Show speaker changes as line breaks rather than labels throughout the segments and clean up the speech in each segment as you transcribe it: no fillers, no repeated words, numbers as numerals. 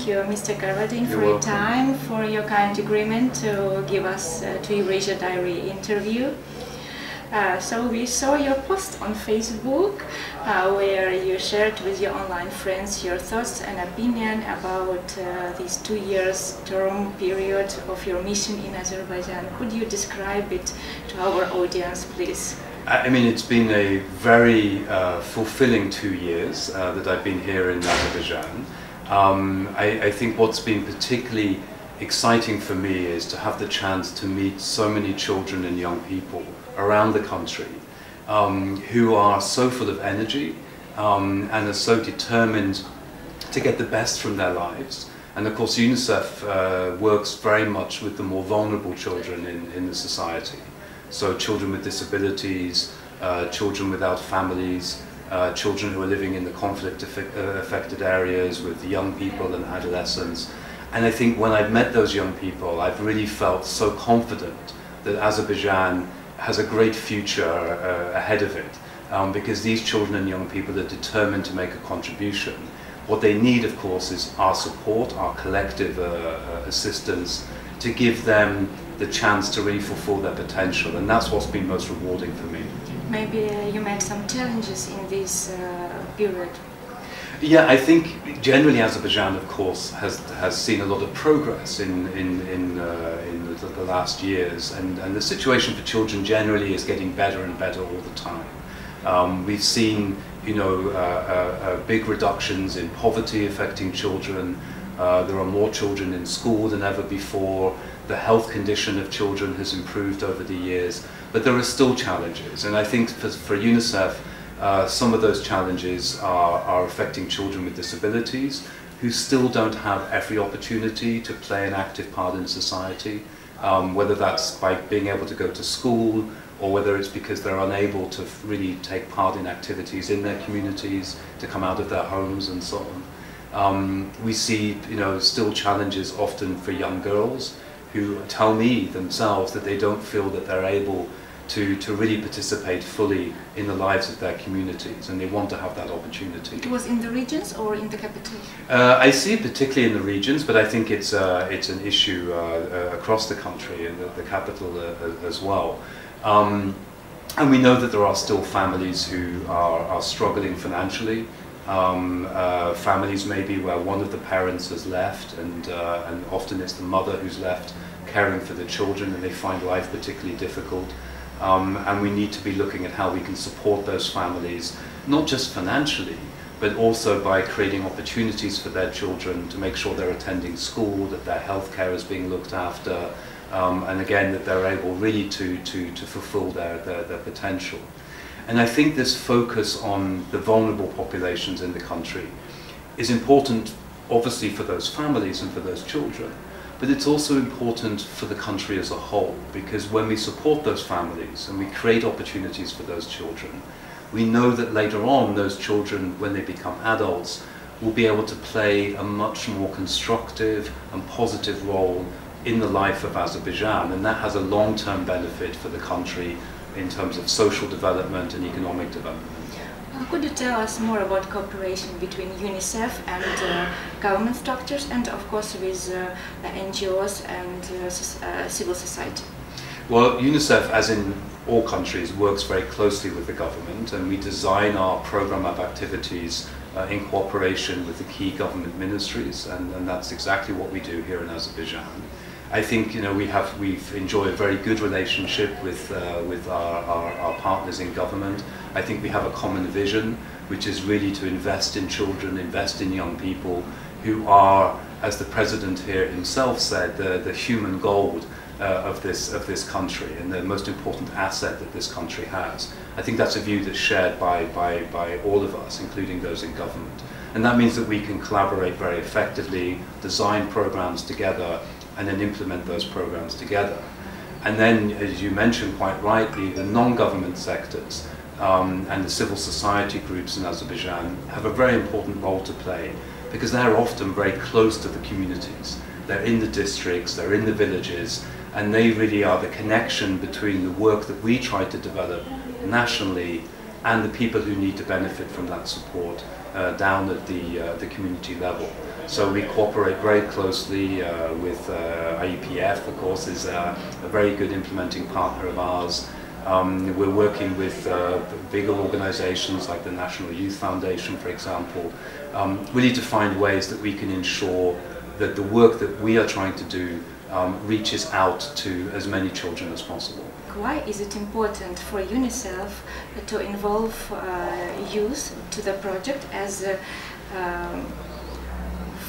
you, Mr. Carwardine, for your time, for your kind agreement to give us to Eurasia Diary interview. So we saw your post on Facebook where you shared with your online friends your thoughts and opinion about this 2 years term period of your mission in Azerbaijan. Could you describe it to our audience, please?
I mean, it's been a very fulfilling 2 years that I've been here in Azerbaijan. I think what's been particularly exciting for me is to have the chance to meet so many children and young people around the country who are so full of energy and are so determined to get the best from their lives. And of course Unicef works very much with the more vulnerable children in the society. So children with disabilities, children without families, children who are living in the conflict-affected areas with young people and adolescents. And I think when I've met those young people, I've really felt so confident that Azerbaijan has a great future ahead of it, because these children and young people are determined to make a contribution. What they need, of course, is our support, our collective assistance, to give them the chance to really fulfill their potential, and that's what's been most rewarding for me.
Maybe you met some challenges in this period.
Yeah, I think generally Azerbaijan, of course, has seen a lot of progress in the last years, and the situation for children generally is getting better and better all the time. We've seen, you know, big reductions in poverty affecting children. There are more children in school than ever before. The health condition of children has improved over the years, but there are still challenges, and I think for UNICEF, some of those challenges are affecting children with disabilities who still don't have every opportunity to play an active part in society, whether that's by being able to go to school, or whether it's because they're unable to really take part in activities in their communities, to come out of their homes and so on. We see, you know, still challenges often for young girls who tell me themselves that they don't feel that they're able to really participate fully in the lives of their communities, and they want to have that opportunity.
It was in the regions or in the capital?
I see it particularly in the regions, but I think it's an issue across the country, and the capital as well. And we know that there are still families who are struggling financially. Families maybe where one of the parents has left, and often it's the mother who's left caring for the children, and they find life particularly difficult. And we need to be looking at how we can support those families, not just financially, but also by creating opportunities for their children to make sure they're attending school, that their health care is being looked after, and again, that they're able really to fulfill their potential. And I think this focus on the vulnerable populations in the country is important, obviously, for those families and for those children. But it's also important for the country as a whole, because when we support those families and we create opportunities for those children, we know that later on those children, when they become adults, will be able to play a much more constructive and positive role in the life of Azerbaijan, and that has a long-term benefit for the country in terms of social development and economic development.
Could you tell us more about cooperation between UNICEF and government structures, and of course with NGOs and civil society?
Well, UNICEF, as in all countries, works very closely with the government, and we design our program of activities in cooperation with the key government ministries, and that's exactly what we do here in Azerbaijan. I think, you know, we've enjoyed a very good relationship with our partners in government. I think we have a common vision, which is really to invest in children, invest in young people who are, as the president here himself said, the human gold of this country, and the most important asset that this country has. I think that's a view that's shared by all of us, including those in government. And that means that we can collaborate very effectively, design programs together, and then implement those programs together. And then, as you mentioned quite rightly, the non-government sectors and the civil society groups in Azerbaijan have a very important role to play, because they're often very close to the communities. They're in the districts, they're in the villages, and they really are the connection between the work that we try to develop nationally and the people who need to benefit from that support down at the community level. So we cooperate very closely with IEPF, of course, is a very good implementing partner of ours. We're working with bigger organizations like the National Youth Foundation, for example, really to find ways that we can ensure that the work that we are trying to do reaches out to as many children as possible.
Why is it important for UNICEF to involve youth to the project as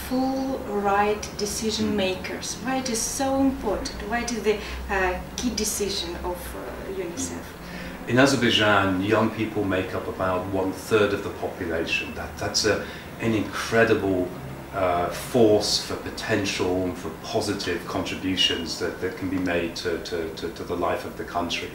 full right decision makers? Why it is so important? Why it is the key decision of UNICEF?
In Azerbaijan, young people make up about 1/3 of the population. That's an incredible force for potential and for positive contributions that can be made to the life of the country.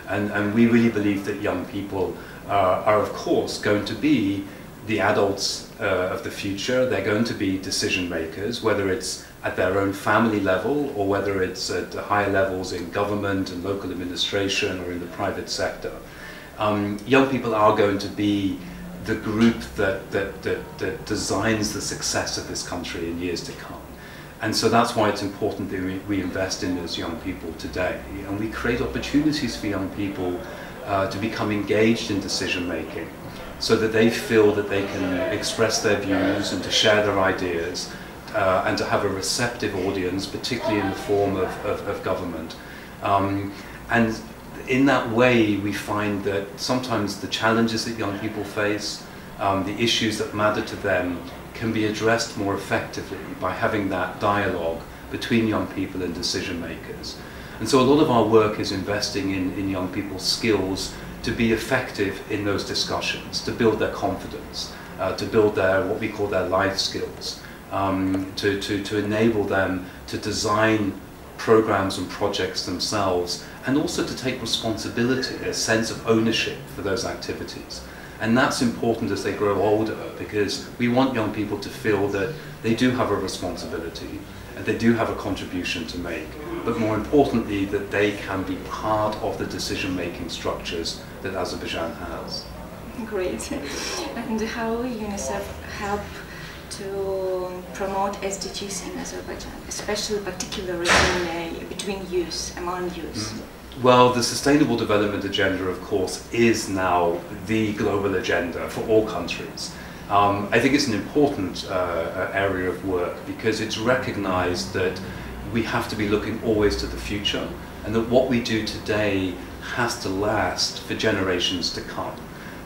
And we really believe that young people are of course going to be the adults of the future. They're going to be decision makers, whether it's at their own family level or whether it's at higher levels in government and local administration or in the private sector. Young people are going to be the group that designs the success of this country in years to come. And so that's why it's important that we invest in those young people today. And we create opportunities for young people to become engaged in decision making so that they feel that they can express their views and to share their ideas and to have a receptive audience, particularly in the form of government. And in that way, we find that sometimes the challenges that young people face, the issues that matter to them, can be addressed more effectively by having that dialogue between young people and decision makers. And so a lot of our work is investing in young people's skills to be effective in those discussions, to build their confidence, to build their, what we call their life skills, to enable them to design programs and projects themselves, and also to take responsibility, a sense of ownership for those activities. And that's important as they grow older, because we want young people to feel that they do have a responsibility and they do have a contribution to make, but more importantly that they can be part of the decision-making structures that Azerbaijan has.
Great. And how UNICEF help to promote SDGs in Azerbaijan, especially particularly between youth, among youth?
Well, the Sustainable Development Agenda, of course, is now the global agenda for all countries. I think it's an important area of work because it's recognized that we have to be looking always to the future and that what we do today has to last for generations to come.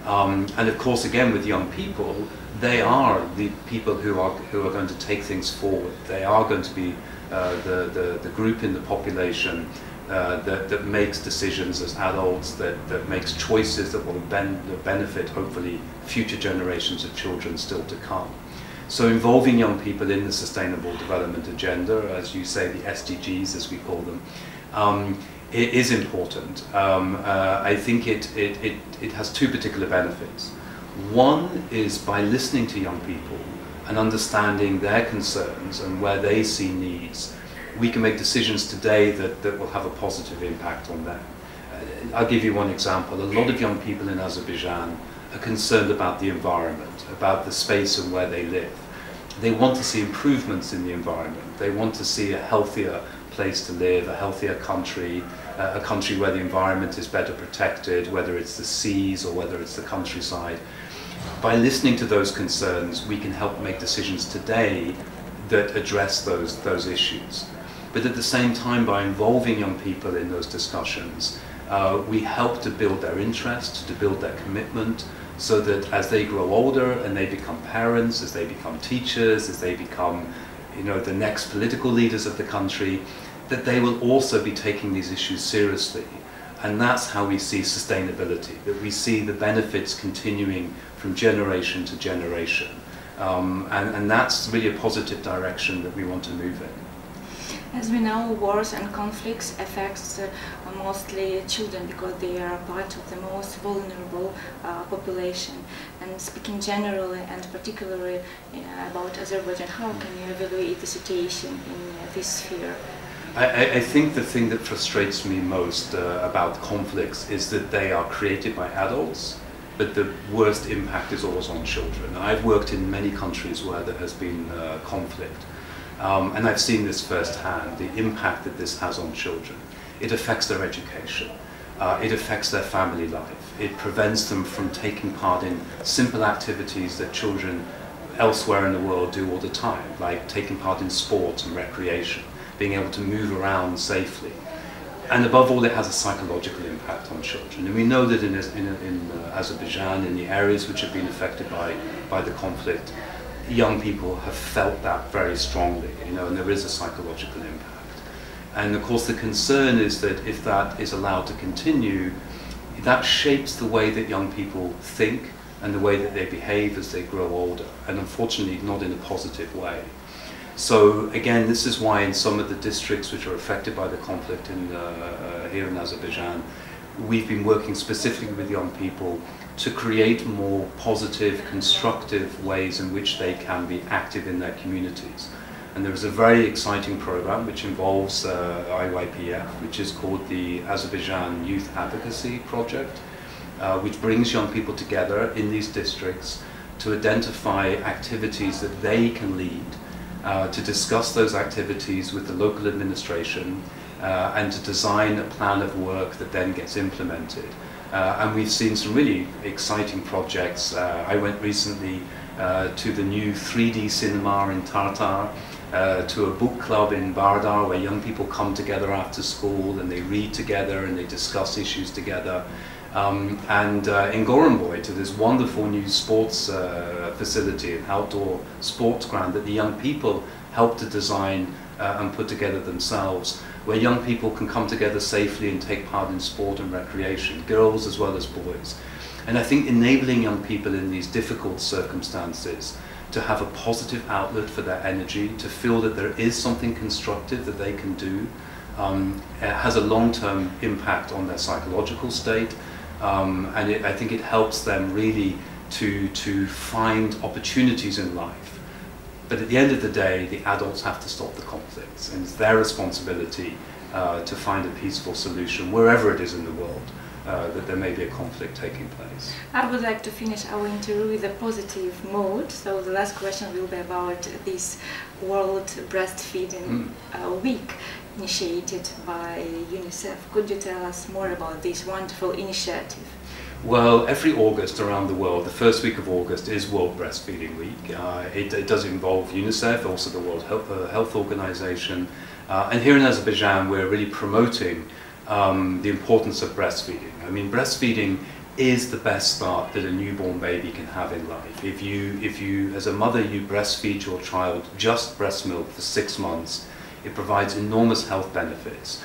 And of course, again, with young people, they are the people who are going to take things forward. They are going to be the group in the population that makes decisions as adults, that makes choices that will benefit, hopefully, future generations of children still to come. So involving young people in the Sustainable Development Agenda, as you say, the SDGs as we call them, it is important. I think it has two particular benefits. One is by listening to young people and understanding their concerns and where they see needs, we can make decisions today that will have a positive impact on them. I'll give you one example. A lot of young people in Azerbaijan are concerned about the environment, about the space and where they live. They want to see improvements in the environment. They want to see a healthier place to live, a healthier country, a country where the environment is better protected, whether it's the seas or whether it's the countryside. By listening to those concerns, we can help make decisions today that address those issues. But at the same time, by involving young people in those discussions, we help to build their interest, to build their commitment, so that as they grow older and they become parents, as they become teachers, as they become, the next political leaders of the country, that they will also be taking these issues seriously. And that's how we see sustainability, that we see the benefits continuing from generation to generation. And that's really a positive direction that we want to move in.
As we know, wars and conflicts affects mostly children because they are part of the most vulnerable population. And speaking generally and particularly about Azerbaijan, how can you evaluate the situation in this sphere?
I think the thing that frustrates me most about conflicts is that they are created by adults but the worst impact is always on children. I've worked in many countries where there has been conflict, and I've seen this firsthand, the impact that this has on children. It affects their education. It affects their family life. It prevents them from taking part in simple activities that children elsewhere in the world do all the time, like taking part in sports and recreation, being able to move around safely. And above all, it has a psychological impact on children. And we know that in Azerbaijan, in the areas which have been affected by the conflict, young people have felt that very strongly, and there is a psychological impact. And of course the concern is that if that is allowed to continue, that shapes the way that young people think and the way that they behave as they grow older, and unfortunately not in a positive way. So again, this is why in some of the districts which are affected by the conflict here in Azerbaijan, we've been working specifically with young people to create more positive, constructive ways in which they can be active in their communities. And there is a very exciting program which involves IYPF, which is called the Azerbaijan Youth Advocacy Project, which brings young people together in these districts to identify activities that they can lead, to discuss those activities with the local administration, and to design a plan of work that then gets implemented. And we've seen some really exciting projects. I went recently to the new 3D cinema in Tartar, to a book club in Bardar where young people come together after school and they read together and they discuss issues together. And in Goranboy to this wonderful new sports facility, an outdoor sports ground that the young people helped to design and put together themselves, where young people can come together safely and take part in sport and recreation, girls as well as boys. And I think enabling young people in these difficult circumstances to have a positive outlet for their energy, to feel that there is something constructive that they can do, has a long-term impact on their psychological state, and I think it helps them really to find opportunities in life. But at the end of the day, the adults have to stop the conflicts, and it's their responsibility to find a peaceful solution wherever it is in the world that there may be a conflict taking place.
I would like to finish our interview with a positive mood. So the last question will be about this World Breastfeeding Week initiated by Unicef. Could you tell us more about this wonderful initiative?
Well, every August around the world, the first week of August is World Breastfeeding Week. It does involve Unicef, also the World Health Organization, and here in Azerbaijan we're really promoting the importance of breastfeeding. I mean, breastfeeding is the best start that a newborn baby can have in life. If you, as a mother, you breastfeed your child just breast milk for 6 months, it provides enormous health benefits.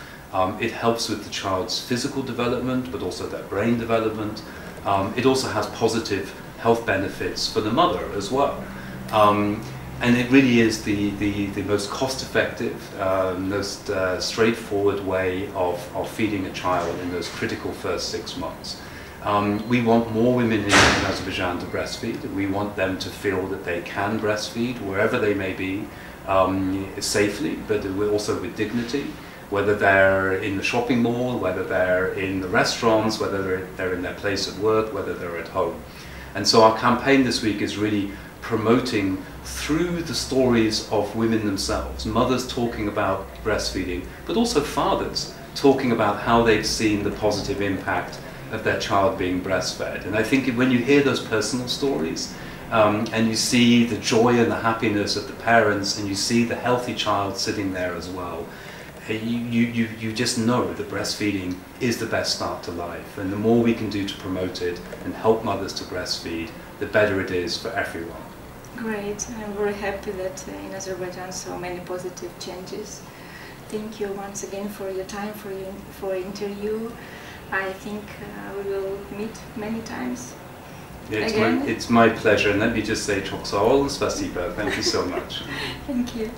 It helps with the child's physical development, but also their brain development. It also has positive health benefits for the mother as well. And it really is the most cost-effective, most straightforward way of feeding a child in those critical first 6 months. We want more women in Azerbaijan to breastfeed. We want them to feel that they can breastfeed wherever they may be, safely, but also with dignity. Whether they're in the shopping mall, whether they're in the restaurants, whether they're in their place of work, whether they're at home. And so our campaign this week is really promoting through the stories of women themselves, mothers talking about breastfeeding, but also fathers talking about how they've seen the positive impact of their child being breastfed. And I think when you hear those personal stories, and you see the joy and the happiness of the parents, and you see the healthy child sitting there as well, you just know that breastfeeding is the best start to life, and the more we can do to promote it and help mothers to breastfeed, the better it is for everyone.
Great. I'm very happy that in Azerbaijan so many positive changes. Thank you once again for your time, for interview. I think we will meet many times.
Yeah, it's my pleasure, and let me just say, Çok sağ ol, spasiba. Thank you so much.
Thank you.